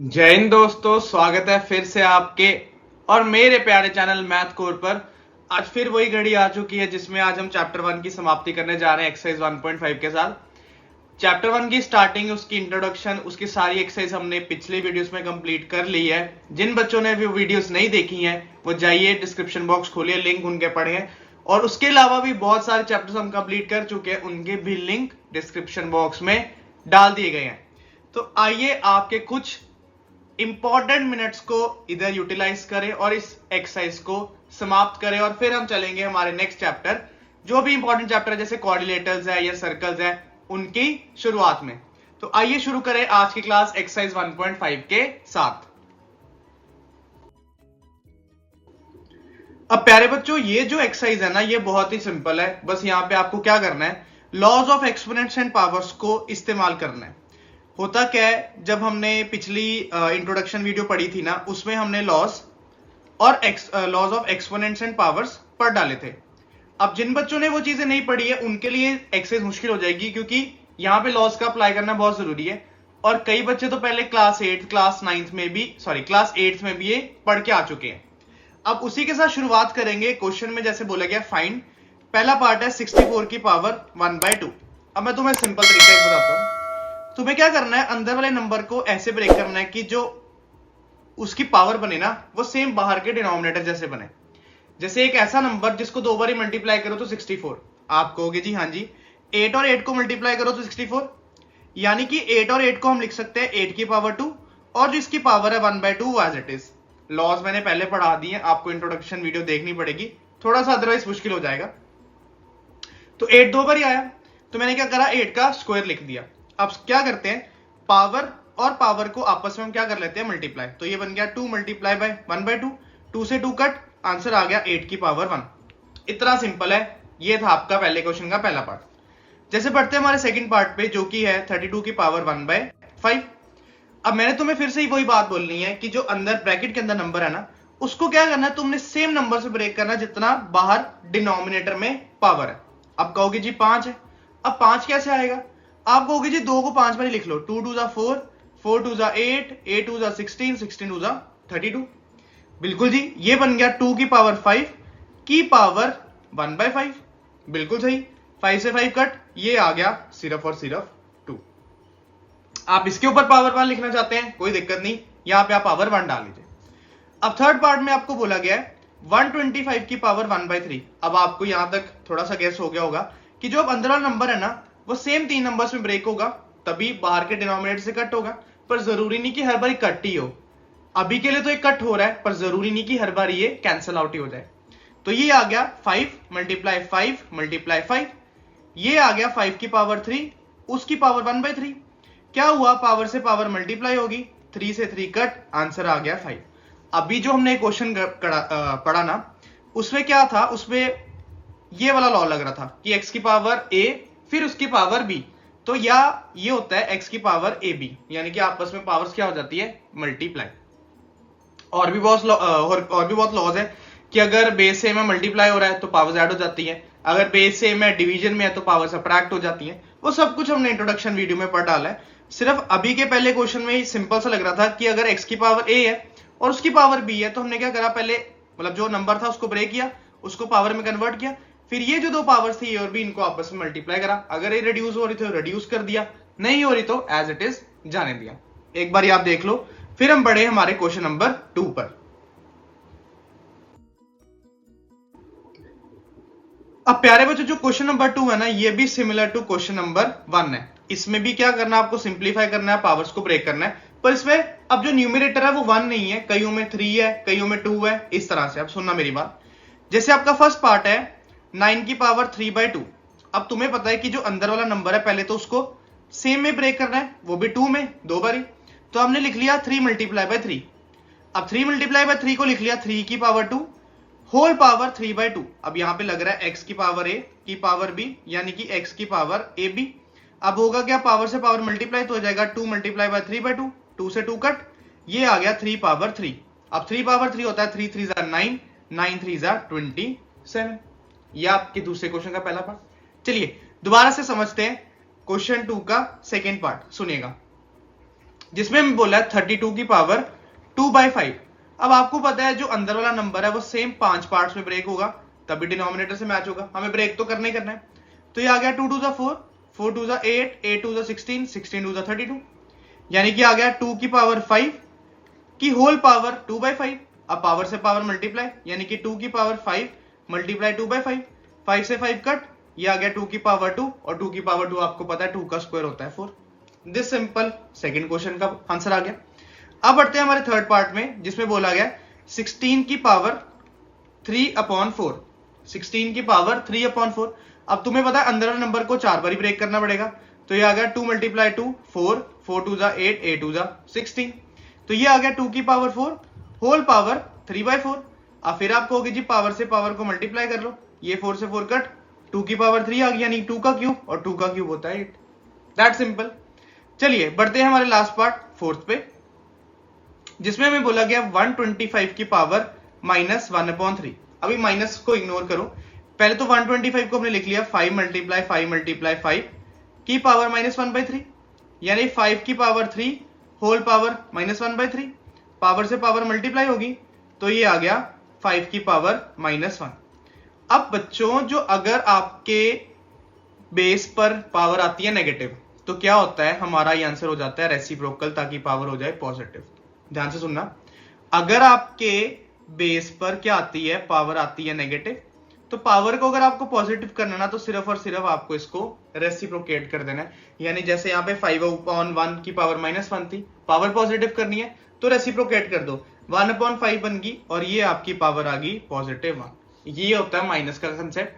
जय हिंद दोस्तों, स्वागत है फिर से आपके और मेरे प्यारे चैनल मैथ कोर पर। आज फिर वही घड़ी आ चुकी है जिसमें आज हम चैप्टर 1 की समाप्ति करने जा रहे हैं एक्सरसाइज 1.5 के साथ। चैप्टर 1 की स्टार्टिंग, उसकी इंट्रोडक्शन, उसकी सारी एक्सरसाइज हमने पिछले वीडियोस में कंप्लीट कर ली है। जिन बच्चों ने वो वीडियोस नहीं देखी हैं वो जाइए डिस्क्रिप्शन बॉक्स खोलिए, लिंक उनके पढ़े। और उसके अलावा भी बहुत सारे चैप्टर्स हम कंप्लीट कर चुके हैं, उनके भी लिंक डिस्क्रिप्शन बॉक्स में डाल दिए गए हैं। तो आइए आपके कुछ इंपॉर्टेंट मिनट्स को इधर यूटिलाइज करें और इस एक्सरसाइज को समाप्त करें, और फिर हम चलेंगे हमारे नेक्स्ट चैप्टर, जो भी इंपॉर्टेंट चैप्टर है जैसे कोऑर्डिनेटर्स है या सर्कल्स है, उनकी शुरुआत में। तो आइए शुरू करें आज की क्लास एक्सरसाइज 1.5 के साथ। अब प्यारे बच्चों, ये जो एक्सरसाइज है ना, ये बहुत ही सिंपल है। बस यहां पे आपको क्या करना है, laws of exponents and powers को इस्तेमाल करना है। होता क्या है, जब हमने पिछली इंट्रोडक्शन वीडियो पढ़ी थी ना, उसमें हमने लॉज और laws of exponents and powers पढ़ डाले थे। अब जिन बच्चों ने वो चीजें नहीं पढ़ी है उनके लिए एक्सरसाइज मुश्किल हो जाएगी, क्योंकि यहाँ पे लॉज का अप्लाई करना बहुत जरूरी है। और कई बच्चे तो पहले क्लास 8 क्लास 9 में भी क्लास 8 में भी ये पढ़ के आ चुके हैं। अब उसी के साथ शुरुआत करेंगे। क्वेश्चन में जैसे बोला गया फाइंड, पहला पार्ट है 64 की पावर 1/2। अब मैं तुम्हें सिंपल तरीका बताता हूं। तुम्हें क्या करना है, अंदर वाले नंबर को ऐसे ब्रेक करना है कि जो उसकी पावर बने ना वो सेम बाहर के डिनोमिनेटर जैसे बने। जैसे एक ऐसा नंबर जिसको दो बार ही मल्टीप्लाई करो तो 64। आप कहोगे जी हाँ जी, 8 और 8 को मल्टीप्लाई करो तो 64, यानी कि 8 और 8 को हम लिख सकते हैं 8 की पावर 2, और जो इसकी पावर है 1/2 एज इट इज। लॉज मैंने पहले पढ़ा दी है, आपको इंट्रोडक्शन वीडियो देखनी पड़ेगी, थोड़ा सा अदरवाइज मुश्किल हो जाएगा। तो 8 दो बार ही आया, तो मैंने क्या करा, 8 का स्क्वायर लिख दिया। अब क्या करते हैं, पावर और पावर को आपस में हम क्या कर लेते हैं, मल्टीप्लाई। तो ये बन गया 2 मल्टीप्लाई बाय 1/2, 2 से 2 कट, आंसर आ गया 8 की पावर 1। इतना सिंपल है। ये था आपका पहले क्वेश्चन का पहला पार्ट। जैसे पढ़ते हैं हमारे सेकंड पार्ट पे, जो कि है 32 की पावर 1/5। अब मैंने तुम्हें फिर से ही वही बात बोलनी है कि जो अंदर ब्रैकेट के अंदर नंबर है ना, उसको क्या करना है, तुमने सेम नंबर से ब्रेक करना जितना बाहर डिनोमिनेटर में पावर है। अब कहोगे जी 5 है, अब 5 कैसे आएगा। आप कहोगे जी 2 को 5 बार लिख लो, 2 2 4, 4 2 8, 8 2 16, 16 2 32। बिल्कुल जी, ये बन गया 2 की पावर 5 की पावर 1/5। बिल्कुल सही, 5 से 5 कट, ये आ गया सिर्फ और सिर्फ 2। आप इसके ऊपर पावर 1 लिखना चाहते हैं, कोई दिक्कत नहीं, यहां पे आप पावर 1 डाल लीजिए। अब थर्ड पार्ट में आपको बोला गया है 125 की पावर 1/3। अब आपको यहां तक थोड़ा सा गेस हो गया होगा कि जो अब अंदर वाला नंबर है ना, वो सेम 3 नंबर्स में ब्रेक होगा, तभी बाहर के डिनोमिनेटर से कट होगा। पर जरूरी नहीं कि हर बार कट ही हो। अभी के लिए तो एक कट हो रहा है, पर जरूरी नहीं कि हर बार ये कैंसिल आउट ही हो जाए। तो ये आ गया 5 मल्टीप्लाई 5 मल्टीप्लाई 5, ये आ गया 5 की पावर 3, उसकी पावर 1/3। क्या हुआ, पावर से पावर मल्टीप्लाई होगी, 3 से 3 कट, आंसर आ गया 5। अभी जो हमने क्वेश्चन पढ़ा ना, उसमें क्या था, उसमें ये वाला लॉ लग रहा था कि x की पावर a फिर उसकी पावर b, तो या ये होता है x की पावर ab, यानी कि आपस में पावर्स क्या हो जाती है, मल्टीप्लाई। और भी बहुत लॉज है कि अगर बेस सेम है मल्टीप्लाई हो रहा है तो पावर्स ऐड हो जाती है, अगर बेस सेम है डिवीजन में है तो पावर सब्ट्रैक्ट हो जाती है। वो सब कुछ हमने इंट्रोडक्शन वीडियो में पढ़ डाला है। सिर्फ अभी के पहले क्वेश्चन में ही सिंपल सा लग रहा था कि अगर x की पावर a है और उसकी पावर b है, तो हमने क्या करा, पहले मतलब जो नंबर था उसको ब्रेक किया, उसको पावर में कन्वर्ट किया, फिर ये जो दो पावर्स थी ए और बी, इनको आपस में मल्टीप्लाई करा। अगर ये रिड्यूस हो रही थी तो रिड्यूस कर दिया, नहीं हो रही तो एज इट इज जाने दिया। एक बार आप देख लो, फिर हम बढ़े हमारे क्वेश्चन नंबर 2 पर। अब प्यारे बच्चों, जो क्वेश्चन नंबर 2 है ना, ये भी सिमिलर टू क्वेश्चन नंबर 1 है। इसमें भी क्या करना है, आपको सिंप्लीफाई करना है, पावर्स को ब्रेक करना है। पर इसमें अब जो न्यूमरेटर है वो 1 नहीं है, कईयों में 3 है, कईयों में 2 है, इस तरह से। अब सुनना मेरी बात, जैसे आपका फर्स्ट पार्ट है 9 की पावर 3/2। अब तुम्हें पता है कि जो अंदर वाला नंबर है, पहले तो उसको सेम में ब्रेक करना है, वो भी 2 में, दो बारी। तो हमने लिख लिया 3 मल्टीप्लाई बाय 3। अब 3 मल्टीप्लाई बाय 3 को लिख लिया 3 की पावर 2 होल पावर 3/2। अब यहां पे लग रहा है x की पावर a की पावर b, यानी कि x की पावर ab। अब होगा क्या, पावर से पावर मल्टीप्लाई तो हो जाएगा 2 मल्टीप्लाई बाय 3/2, 2 से 2 कट, ये आ गया 3 पावर 3। अब 3 पावर 3 होता है 3 3 9, 9 3 27। यह आपके दूसरे क्वेश्चन का पहला पार्ट। चलिए दोबारा से समझते हैं क्वेश्चन 2 का सेकेंड पार्ट, सुनिएगा। जिसमें हमें बोला है 32 की पावर 2/5। अब आपको पता है जो अंदर वाला नंबर है वो सेम 5 पार्ट्स में ब्रेक होगा, तभी डिनोमिनेटर से मैच होगा, हमें ब्रेक तो करना ही करना है। तो ये आ गया 2 2 4, 4 2 8, 8 2 16, 16 2 32, यानी कि आ गया 2 की पावर 5 की होल पावर 2/5। अब पावर से पावर मल्टीप्लाई, यानी कि 2 की पावर 5 मल्टीप्लाई 2/5, 5 से 5 कट, ये आ गया 2 की पावर 2, और 2 की पावर 2 आपको पता है 2 का स्क्वायर होता है 4। दिस सिंपल सेकंड क्वेश्चन का आंसर आ गया। अब बढ़ते हैं हमारे थर्ड पार्ट में, जिसमें बोला गया 16 की पावर 3/4, 16 की पावर 3/4। अब तुम्हें पता है अंदर नंबर को 4 बार ही ब्रेक करना पड़ेगा, तो ये आ गया 2 × 2 4, 4 2 8, 8 2 16, तो ये आ गया 2 की पावर 4 होल पावर 3/4। अब फिर आप कहोगे जी पावर से पावर को मल्टीप्लाई कर लो, ये 4 से 4 कट, 2 की पावर 3 आ गई, यानी 2 का क्यूब, और 2 का क्यूब होता है 8। That simple. चलिए बढ़ते हैं हमारे लास्ट पार्ट फोर्थ पे, जिसमें हमें बोला गया 125 की पावर -1/3। अभी माइनस को इग्नोर करो, पहले तो 125 को हमने लिख लिया 5 × 5 × 5 की पावर -1/3, यानी 5 की पावर 3 होल पावर -1/3, पावर से पावर मल्टीप्लाई होगी, तो ये आ गया 5 की पावर -1। अब बच्चों जो अगर आपके बेस पर पावर आती है नेगेटिव, तो क्या होता है, हमारा ये आंसर हो जाता है रेसिप्रोकल, ताकि पावर हो जाए पॉजिटिव। ध्यान से सुनना, अगर आपके बेस पर क्या आती है, पावर आती है नेगेटिव, तो पावर को अगर आपको पॉजिटिव करना ना, तो सिर्फ और सिर्फ आपको इसको रेसिप्रोकेट कर देना है। यानी जैसे यहाँ पे 5/1 की पावर -1 थी, पावर पॉजिटिव करनी है तो रेसिप्रोकेट कर दो, 1/5 बन गई, और ये आपकी पावर आ गई +1। ये होता है माइनस का कंसेप्ट,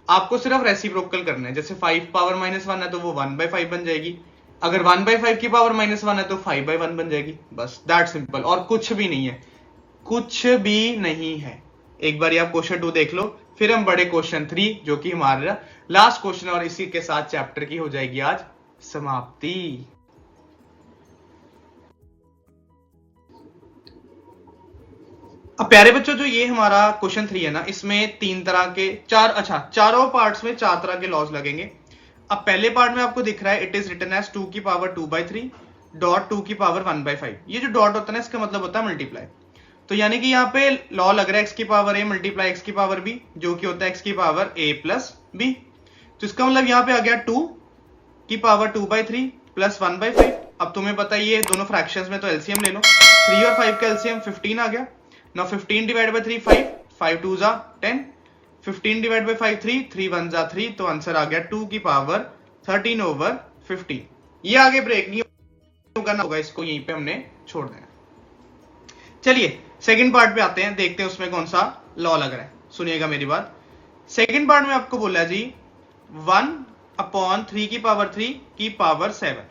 आपको सिर्फ रेसिप्रोकल करना है। जैसे 5 पावर -1 है तो वो 1/5 बन जाएगी, अगर 1/5 की पावर -1 है तो 5/1 बन जाएगी, बस दैट सिंपल, और कुछ भी नहीं है, कुछ भी नहीं है। एक बार आप क्वेश्चन 2 देख लो, फिर हम बड़े क्वेश्चन 3 जो कि हमारा लास्ट क्वेश्चन, और इसी के साथ चैप्टर की हो जाएगी आज समाप्ति। अब प्यारे बच्चों, जो ये हमारा क्वेश्चन 3 है ना, इसमें 3 तरह के चारों पार्ट्स में 4 तरह के लॉज लगेंगे। अब पहले पार्ट में आपको दिख रहा है इट इज रिटन एज 2 की पावर 2/3 डॉट 2 की पावर 1/5। ये जो डॉट होता है ना, इसका मतलब होता है मल्टीप्लाई। तो यानी कि यहाँ पे लॉ लग रहा है x की पावर a मल्टीप्लाई x की पावर b, जो कि होता है x की पावर a प्लस b। तो इसका मतलब यहाँ पे आ गया 2 की पावर 2/3 प्लस 1/5। अब तुम्हें पता ही है दोनों फ्रैक्शंस में, तो एलसीएम ले लो, 3 और 5 का एलसीएम 15 आ गया। Now 15 divide by 3 5, 5 2 10, 15 divide by 5 3, 3 1 3, तो आंसर आ गया 2 की पावर 13/15। ये आगे ब्रेक नहीं करना होगा, इसको यहीं पे हमने छोड़ देना। चलिए सेकंड पार्ट पे आते हैं, देखते हैं उसमें कौन सा लॉ लग रहा है। सुनिएगा मेरी बात, सेकंड पार्ट में आपको बोला जी 1/3 की पावर 3 की पावर 7।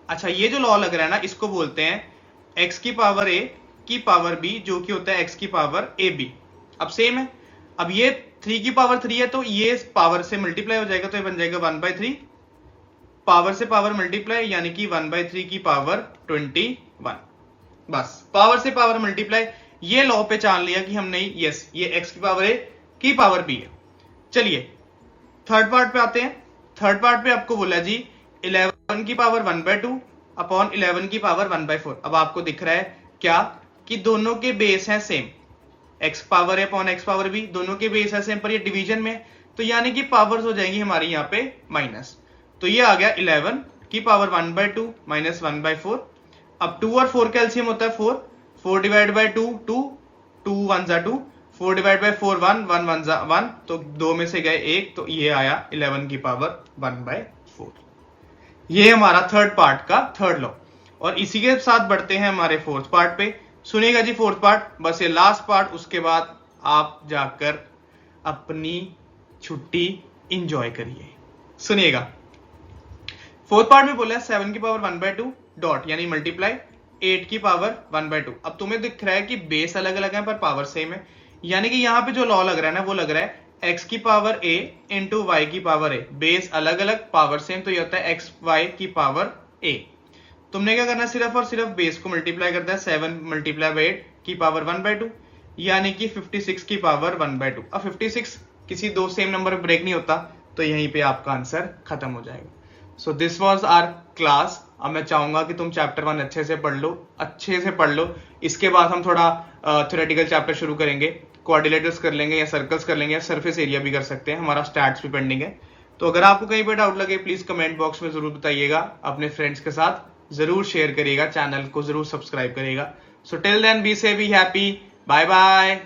अच्छा, ये जो लॉ लग रहा है ना, इसको बोलते हैं x की पावर a की पावर b, जो कि होता है x की पावर ab। अब सेम है, अब ये 3 की पावर 3 है, तो ये पावर से मल्टीप्लाई हो जाएगा, तो ये बन जाएगा 1/3, पावर से पावर मल्टीप्लाई, यानी कि 1/3 की पावर 21। बस पावर से पावर मल्टीप्लाई, ये लॉ पे जान लिया कि हमने, यस ये x की पावर a की पावर b है। चलिए थर्ड पार्ट पे आते हैं। थर्ड पार्ट पे आपको बोला जी 11 की पावर 1/2 अपॉन 11 की पावर 1/4। अब आपको दिख रहा है क्या कि दोनों के बेस हैं same, x power a upon x power b, दोनों के बेस है सेम, पर ये डिवीजन में, तो यानी कि पावर्स हो जाएंगी हमारी यहाँ पे माइनस। तो ये आ गया 11 की पावर 1/2 माइनस 1/4। अब 2 और 4 का एलसीएम होता है 4, 4 डिवाइड बाय 2 2, 2 1 2, 4 डिवाइड बाय 4 1, 1 1 1, तो 2 में से गए 1, तो ये आया 11 की पावर 1/4। ये हमारा थर्ड पार्ट का थर्ड लॉ। और इसी के साथ बढ़ते हैं हमारे फोर्थ पार्ट पे। सुनिएगा जी फोर्थ पार्ट, बस ये लास्ट पार्ट, उसके बाद आप जाकर अपनी छुट्टी इंजॉय करिए। सुनिएगा, फोर्थ पार्ट में बोला है 7 की पावर 1/2 डॉट, यानी मल्टीप्लाई 8 की पावर 1/2। अब तुम्हें दिख रहा है कि बेस अलग अलग है पर पावर सेम है, यानी कि यहाँ पे जो लॉ लग रहा है ना, वो लग रहा है x की पावर a इंटू वाई की पावर a, बेस अलग अलग पावर सेम, तो ये होता है x y की पावर a। तुमने क्या करना है, सिर्फ और सिर्फ बेस को मल्टीप्लाई करता है, 7 मल्टीप्लाई बाय 8 की पावर 1/2, यानी कि 56 की पावर 1/2। अब 56 किसी दो सेम नंबर में ब्रेक नहीं होता, तो यहीं पे आपका आंसर खत्म हो जाएगा। So this was our class. अब मैं चाहूंगा कि तुम चैप्टर 1 अच्छे से पढ़ लो। इसके बाद हम थोड़ा थ्योरेटिकल चैप्टर शुरू करेंगे, कोऑर्डिनेटर्स कर लेंगे या सर्कल्स कर लेंगे या सरफेस एरिया भी कर सकते हैं, हमारा स्टैट्स भी पेंडिंग है। तो अगर आपको कहीं पे डाउट लगे प्लीज कमेंट बॉक्स में जरूर बताइएगा, अपने फ्रेंड्स के साथ जरूर शेयर करिएगा, चैनल को जरूर सब्सक्राइब करिएगा। So till then be happy, bye bye.